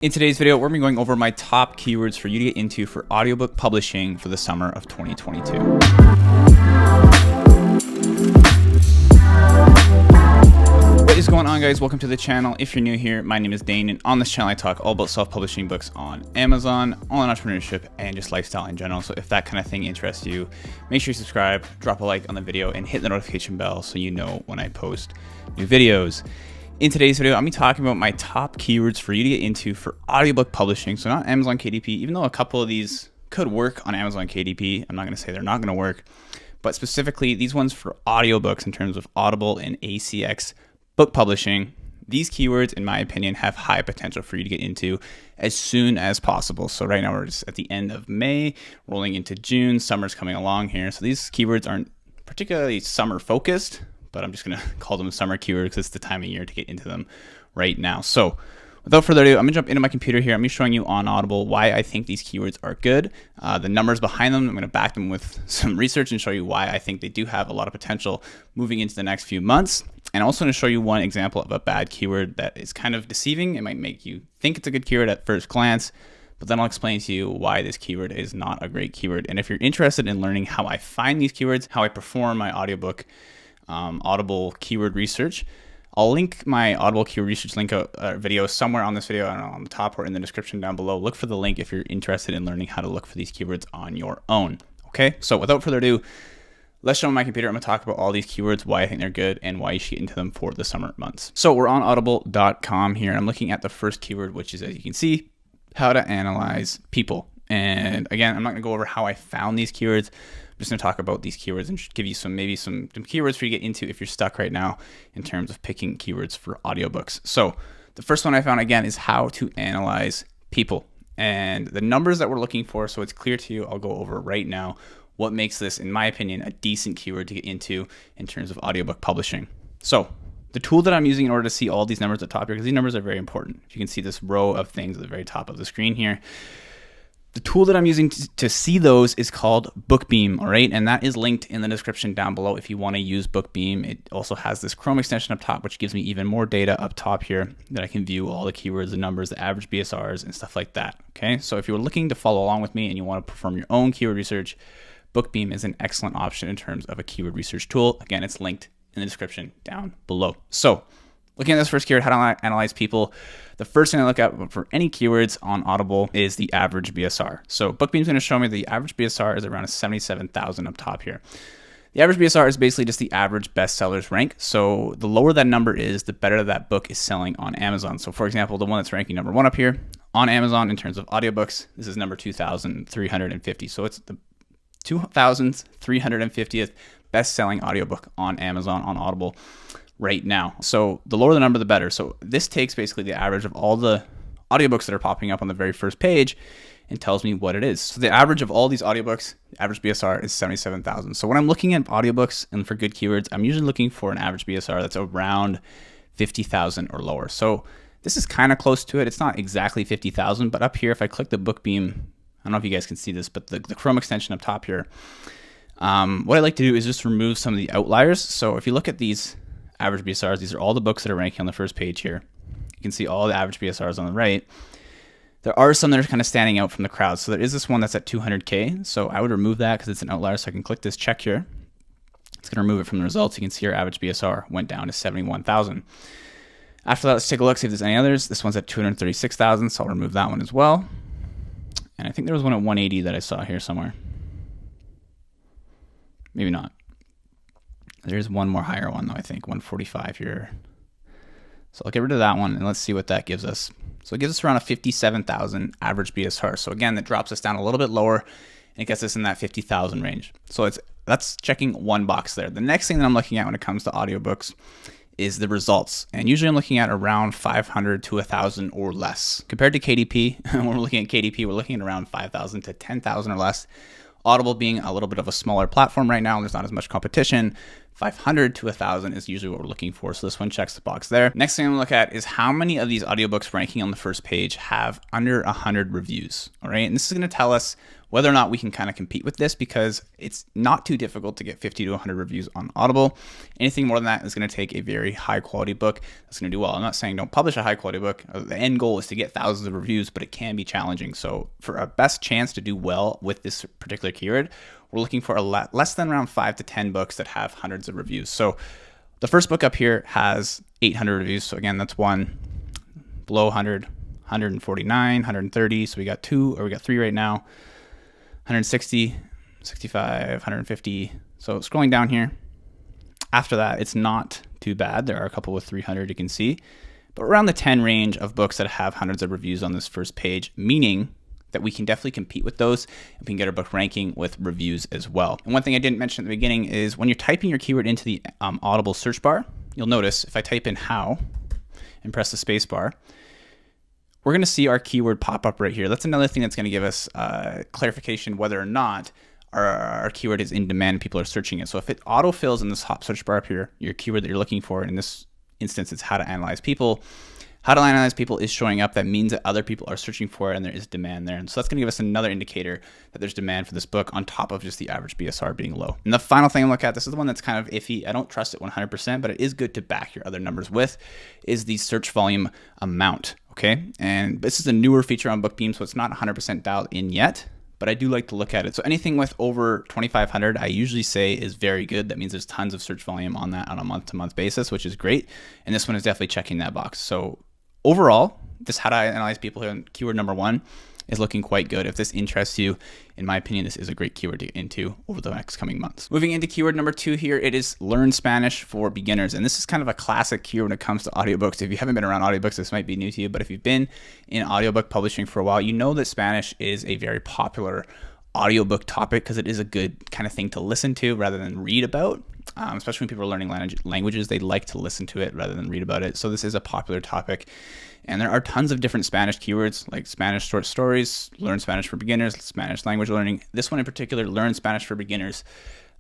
In today's video, we're going to be going over my top keywords for you to get into for audiobook publishing for the summer of 2022. What is going on, guys? Welcome to the channel. If you're new here, my name is Dane, and on this channel I talk all about self-publishing books on Amazon, online entrepreneurship, and just lifestyle in general. So if that kind of thing interests you, make sure you subscribe, drop a like on the video, and hit the notification bell so you know when I post new videos. In today's video, I'm going to be talking about my top keywords for you to get into for audiobook publishing. So not Amazon KDP, even though a couple of these could work on Amazon KDP. I'm not going to say they're not going to work, but specifically these ones for audiobooks in terms of Audible and ACX book publishing. These keywords, in my opinion, have high potential for you to get into as soon as possible. So right now we're just at the end of May, rolling into June. Summer's coming along here. So these keywords aren't particularly summer focused, but I'm just going to call them summer keywords because it's the time of year to get into them right now. So without further ado, I'm going to jump into my computer here. I'm going to be showing you on Audible why I think these keywords are good, the numbers behind them. I'm going to back them with some research and show you why I think they do have a lot of potential moving into the next few months. And also going to show you one example of a bad keyword that is kind of deceiving. It might make you think it's a good keyword at first glance, but then I'll explain to you why this keyword is not a great keyword. And if you're interested in learning how I find these keywords, how I perform my audiobook Audible keyword research, I'll link my Audible keyword research link video somewhere on this video, I don't know, on the top or in the description down below. Look for the link if you're interested in learning how to look for these keywords on your own. Okay, so without further ado, let's show my computer. I'm going to talk about all these keywords, why I think they're good, and why you should get into them for the summer months. So we're on audible.com here. I'm looking at the first keyword, which is, as you can see, how to analyze people. And again, I'm not going to go over how I found these keywords. I'm just going to talk about these keywords and give you maybe some keywords for you to get into if you're stuck right now in terms of picking keywords for audiobooks. So the first one I found, again, is how to analyze people. And the numbers that we're looking for, so it's clear to you, I'll go over right now what makes this, in my opinion, a decent keyword to get into in terms of audiobook publishing. So the tool that I'm using in order to see all these numbers at the top here, because these numbers are very important. You can see this row of things at the very top of the screen here. The tool that I'm using to see those is called Bookbeam, all right? And that is linked in the description down below if you want to use Bookbeam. It also has this Chrome extension up top, which gives me even more data up top here that I can view all the keywords, the numbers, the average BSRs, and stuff like that, okay? So if you're looking to follow along with me and you want to perform your own keyword research, Bookbeam is an excellent option in terms of a keyword research tool. Again, it's linked in the description down below. So looking at this first keyword, how to analyze people, the first thing I look at for any keywords on Audible is the average BSR. So Bookbeam's going to show me the average BSR is around 77,000 up top here. The average BSR is basically just the average bestsellers rank. So the lower that number is, the better that book is selling on Amazon. So for example, the one that's ranking number 1 up here on Amazon in terms of audiobooks, this is number 2,350. So it's the 2,350th best-selling audiobook on Amazon on Audible right now. So the lower the number, the better. So this takes basically the average of all the audiobooks that are popping up on the very first page and tells me what it is. So the average of all these audiobooks, the average BSR is 77,000. So when I'm looking at audiobooks and for good keywords, I'm usually looking for an average BSR that's around 50,000 or lower. So this is kind of close to it. It's not exactly 50,000, but up here, if I click the Bookbeam, I don't know if you guys can see this, but the Chrome extension up top here, what I like to do is just remove some of the outliers. So if you look at these average BSRs, these are all the books that are ranking on the first page here. You can see all the average BSRs on the right. There are some that are kind of standing out from the crowd. So there is this one that's at 200K. So I would remove that because it's an outlier. So I can click this check here. It's going to remove it from the results. You can see our average BSR went down to 71,000. After that, let's take a look, see if there's any others. This one's at 236,000. So I'll remove that one as well. And I think there was one at 180 that I saw here somewhere. Maybe not. There's one more higher one though, I think, 145 here. So I'll get rid of that one and let's see what that gives us. So it gives us around a 57,000 average BSR. So again, that drops us down a little bit lower and it gets us in that 50,000 range. So that's checking one box there. The next thing that I'm looking at when it comes to audiobooks is the results. And usually I'm looking at around 500 to 1,000 or less. Compared to KDP, when we're looking at KDP, we're looking at around 5,000 to 10,000 or less. Audible being a little bit of a smaller platform right now, there's not as much competition. 500 to 1,000 is usually what we're looking for. So this one checks the box there. Next thing I'm gonna look at is how many of these audiobooks ranking on the first page have under 100 reviews, all right? And this is gonna tell us whether or not we can kind of compete with this, because it's not too difficult to get 50 to 100 reviews on Audible. Anything more than that is going to take a very high quality book that's going to do well. I'm not saying don't publish a high quality book. The end goal is to get thousands of reviews, but it can be challenging. So for a best chance to do well with this particular keyword, we're looking for less than around 5 to 10 books that have hundreds of reviews. So the first book up here has 800 reviews. So again, that's one below 100, 149, 130. So we got three right now. 160, 65, 150. So scrolling down here, after that, it's not too bad. There are a couple with 300 you can see, but around the 10 range of books that have hundreds of reviews on this first page, meaning that we can definitely compete with those and we can get our book ranking with reviews as well. And one thing I didn't mention at the beginning is when you're typing your keyword into the Audible search bar, you'll notice if I type in how and press the space bar, we're going to see our keyword pop up right here. That's another thing that's going to give us clarification whether or not our keyword is in demand and people are searching it. So if it autofills in this top search bar up here, your keyword that you're looking for, in this instance, it's how to analyze people. How to analyze people is showing up. That means that other people are searching for it and there is demand there. And so that's going to give us another indicator that there's demand for this book on top of just the average BSR being low. And the final thing I look at, this is the one that's kind of iffy. I don't trust it 100%, but it is good to back your other numbers with, is the search volume amount. Okay. And this is a newer feature on BookBeam, so it's not 100% dialed in yet, but I do like to look at it. So anything with over 2,500, I usually say is very good. That means there's tons of search volume on that on a month-to-month basis, which is great. And this one is definitely checking that box. So overall, this how to analyze people here, keyword number 1 is looking quite good. If this interests you, in my opinion, this is a great keyword to get into over the next coming months. Moving into keyword number 2 here, it is learn Spanish for beginners. And this is kind of a classic keyword when it comes to audiobooks. If you haven't been around audiobooks, this might be new to you, but if you've been in audiobook publishing for a while, you know that Spanish is a very popular audiobook topic because it is a good kind of thing to listen to rather than read about. Especially when people are learning languages, they like to listen to it rather than read about it. So this is a popular topic. And there are tons of different Spanish keywords like Spanish short stories, learn Spanish for beginners, Spanish language learning. This one in particular, learn Spanish for beginners,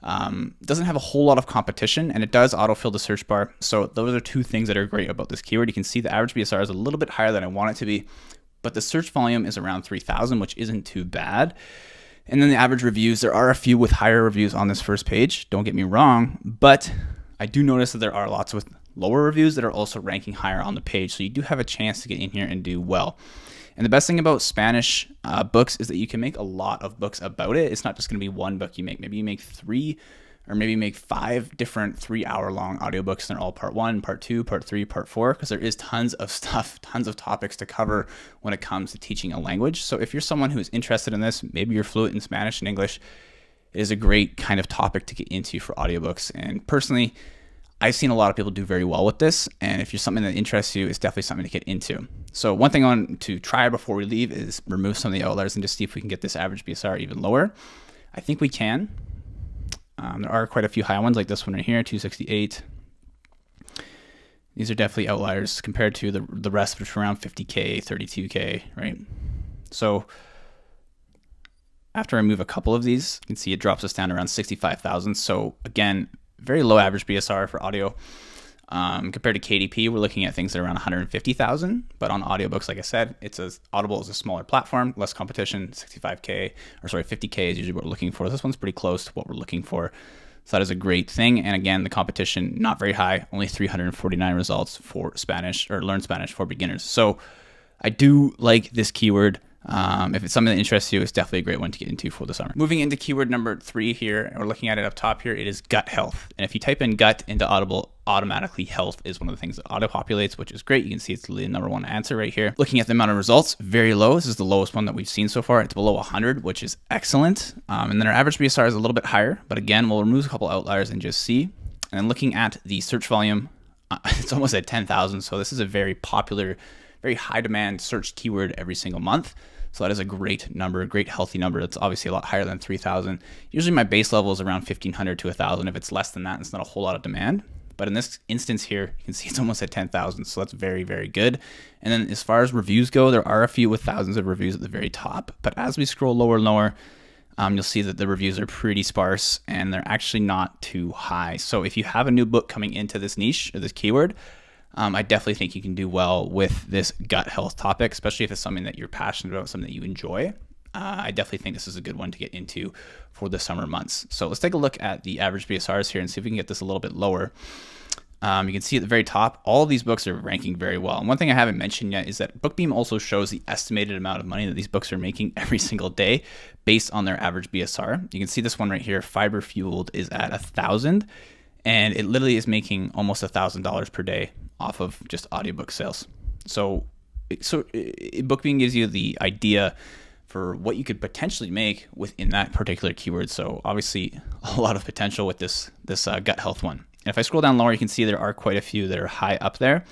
doesn't have a whole lot of competition, and it does autofill the search bar. So those are two things that are great about this keyword. You can see the average BSR is a little bit higher than I want it to be, but the search volume is around 3,000, which isn't too bad. And then the average reviews, there are a few with higher reviews on this first page, don't get me wrong, but I do notice that there are lots with lower reviews that are also ranking higher on the page. So you do have a chance to get in here and do well. And the best thing about Spanish books is that you can make a lot of books about it. It's not just going to be one book you make. Maybe you make 3 or maybe make 5 different 3-hour-long audiobooks. And they're all part 1, part 2, part 3, part 4, because there is tons of stuff, tons of topics to cover when it comes to teaching a language. So if you're someone who's interested in this, maybe you're fluent in Spanish and English, it is a great kind of topic to get into for audiobooks. And personally, I've seen a lot of people do very well with this. And if you're something that interests you, it's definitely something to get into. So one thing I want to try before we leave is remove some of the outliers and just see if we can get this average BSR even lower. I think we can. There are quite a few high ones like this one right here, 268. These are definitely outliers compared to the rest, which are around 50K, 32K, right? So after I move a couple of these, you can see it drops us down to around 65,000. So again, very low average BSR for audio. Compared to KDP, we're looking at things that are around 150,000. But on audiobooks, like I said, Audible is a smaller platform, less competition. 50K is usually what we're looking for. This one's pretty close to what we're looking for. So that is a great thing. And again, the competition, not very high, only 349 results for Spanish or learn Spanish for beginners. So I do like this keyword. If it's something that interests you, it's definitely a great one to get into for the summer. Moving into keyword number 3 here, we're looking at it up top here, it is gut health. And if you type in gut into Audible, automatically health is one of the things that auto-populates, which is great. You can see it's the number 1 answer right here. Looking at the amount of results, very low. This is the lowest one that we've seen so far. It's below 100, which is excellent. And then our average BSR is a little bit higher, but again, we'll remove a couple outliers and just see. And then looking at the search volume, it's almost at 10,000. So this is a very popular, very high demand search keyword every single month. So that is a great number, a great healthy number. That's obviously a lot higher than 3,000. Usually my base level is around 1,500 to 1,000. If it's less than that, it's not a whole lot of demand. But in this instance here, you can see it's almost at 10,000. So that's very, very good. And then as far as reviews go, there are a few with thousands of reviews at the very top. But as we scroll lower and lower, you'll see that the reviews are pretty sparse and they're actually not too high. So if you have a new book coming into this niche or this keyword, I definitely think you can do well with this gut health topic, especially if it's something that you're passionate about, something that you enjoy. I definitely think this is a good one to get into for the summer months. So let's take a look at the average BSRs here and see if we can get this a little bit lower. You can see at the very top, all of these books are ranking very well. And one thing I haven't mentioned yet is that BookBeam also shows the estimated amount of money that these books are making every single day based on their average BSR. You can see this one right here, Fiber Fueled, is at 1,000, and it literally is making almost $1,000 per day off of just audiobook sales. So BookBeam gives you the idea for what you could potentially make within that particular keyword. So obviously a lot of potential with this gut health one. And if I scroll down lower, you can see there are quite a few that are high up there.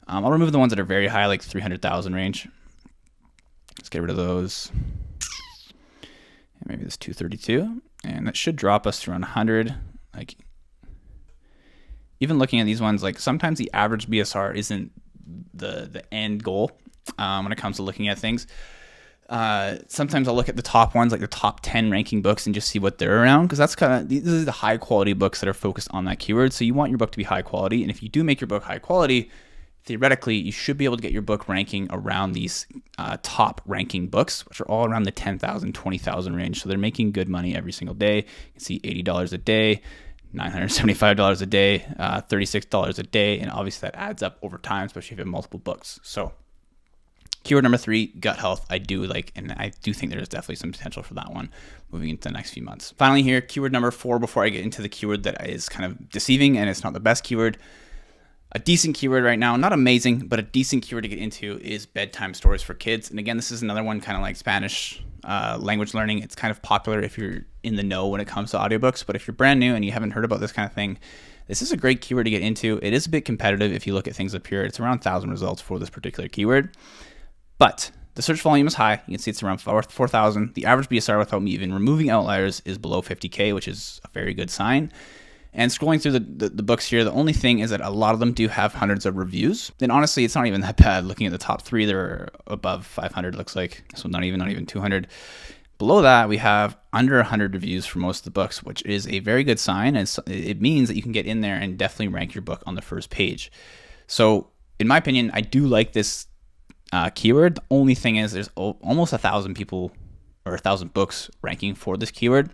I'll remove the ones that are very high, like 300,000 range. Let's get rid of those. And maybe this 232, and that should drop us to around 100. Like, even looking at these ones, like sometimes the average BSR isn't the end goal when it comes to looking at things. Sometimes I'll look at the top ones, like the top 10 ranking books, and just see what they're around, because that's these are the high quality books that are focused on that keyword. So you want your book to be high quality, and if you do make your book high quality, theoretically you should be able to get your book ranking around these top ranking books, which are all around the 10,000, 20,000 range. So they're making good money every single day. You can see $80 a day, $975 a day, $36 a day, and obviously that adds up over time, especially if you have multiple books. So keyword number 3, gut health, I do like, and I do think there is definitely some potential for that one moving into the next few months. Finally here, keyword number 4, before I get into the keyword that is kind of deceiving and it's not the best keyword. A decent keyword right now, not amazing, but a decent keyword to get into is bedtime stories for kids. And again, this is another one kind of like Spanish language learning. It's kind of popular if you're in the know when it comes to audiobooks, but if you're brand new and you haven't heard about this kind of thing, this is a great keyword to get into. It is a bit competitive if you look at things up here. It's around 1,000 results for this particular keyword. But the search volume is high. You can see it's around 4,000. The average BSR without me even removing outliers is below 50K, which is a very good sign. And scrolling through the books here, the only thing is that a lot of them do have hundreds of reviews. And honestly, it's not even that bad. Looking at the top 3, they're above 500, looks like. So not even 200. Below that, we have under 100 reviews for most of the books, which is a very good sign. And it means that you can get in there and definitely rank your book on the first page. So in my opinion, I do like this keyword. The only thing is there's almost 1,000 people or 1,000 books ranking for this keyword.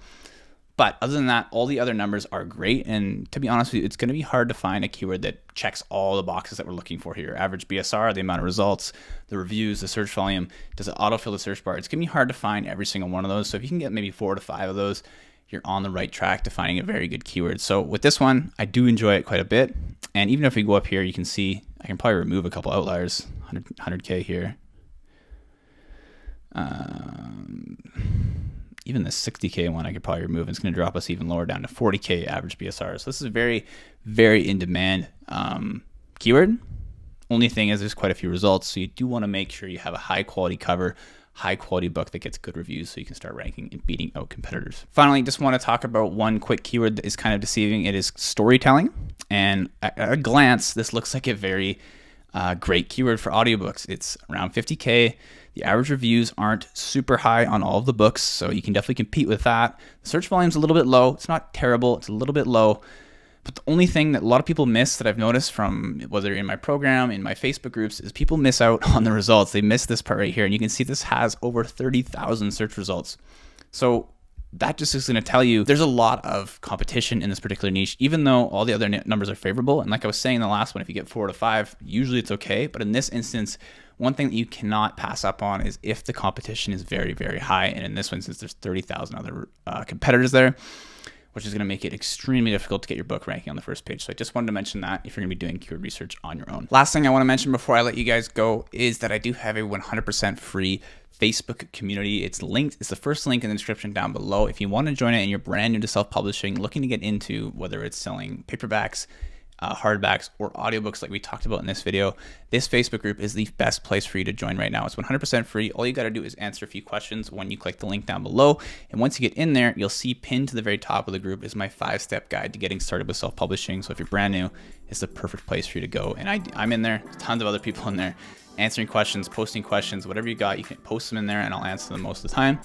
But other than that, all the other numbers are great. And to be honest with you, it's going to be hard to find a keyword that checks all the boxes that we're looking for here. Average BSR, the amount of results, the reviews, the search volume, does it autofill the search bar? It's going to be hard to find every single one of those. So if you can get maybe 4 to 5 of those, you're on the right track to finding a very good keyword. So with this one, I do enjoy it quite a bit. And even if we go up here, you can see I can probably remove a couple outliers, 100K here. Even the 60K one I could probably remove. It's going to drop us even lower down to 40K average BSR. So this is a very, very in demand keyword. Only thing is there's quite a few results. So you do want to make sure you have a high quality cover, high quality book that gets good reviews so you can start ranking and beating out competitors. Finally, just want to talk about one quick keyword that is kind of deceiving. It is storytelling. And at a glance, this looks like a very great keyword for audiobooks. It's around 50K. The average reviews aren't super high on all of the books, so you can definitely compete with that. The search volume's a little bit low. It's not terrible. It's a little bit low. But the only thing that a lot of people miss that I've noticed from whether in my program, in my Facebook groups, is people miss out on the results. They miss this part right here. And you can see this has over 30,000 search results. So that just is going to tell you there's a lot of competition in this particular niche, even though all the other numbers are favorable. And like I was saying in the last one, if you get 4 to 5, usually it's okay. But in this instance, one thing that you cannot pass up on is if the competition is very, very high. And in this one, since there's 30,000 other competitors there, which is going to make it extremely difficult to get your book ranking on the first page. So I just wanted to mention that if you're going to be doing keyword research on your own. Last thing I want to mention before I let you guys go is that I do have a 100% free Facebook community. It's linked. It's the first link in the description down below. If you want to join it and you're brand new to self-publishing, looking to get into whether it's selling paperbacks, hardbacks, or audiobooks like we talked about in this video, this Facebook group is the best place for you to join right now. It's 100% free. All you got to do is answer a few questions when you click the link down below. And once you get in there, you'll see pinned to the very top of the group is my 5-step guide to getting started with self-publishing. So if you're brand new, it's the perfect place for you to go. And I'm in there, tons of other people in there. answering questions, posting questions, whatever you got, you can post them in there and I'll answer them most of the time.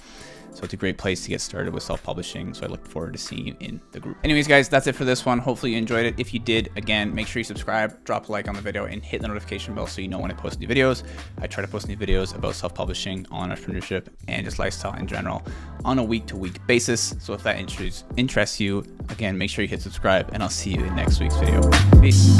So it's a great place to get started with self-publishing. So I look forward to seeing you in the group. Anyways, guys, that's it for this one. Hopefully you enjoyed it. If you did, again, make sure you subscribe, drop a like on the video, and hit the notification bell so you know when I post new videos. I try to post new videos about self-publishing, online entrepreneurship, and just lifestyle in general on a week-to-week basis. So if that interests you, again, make sure you hit subscribe, and I'll see you in next week's video. Peace.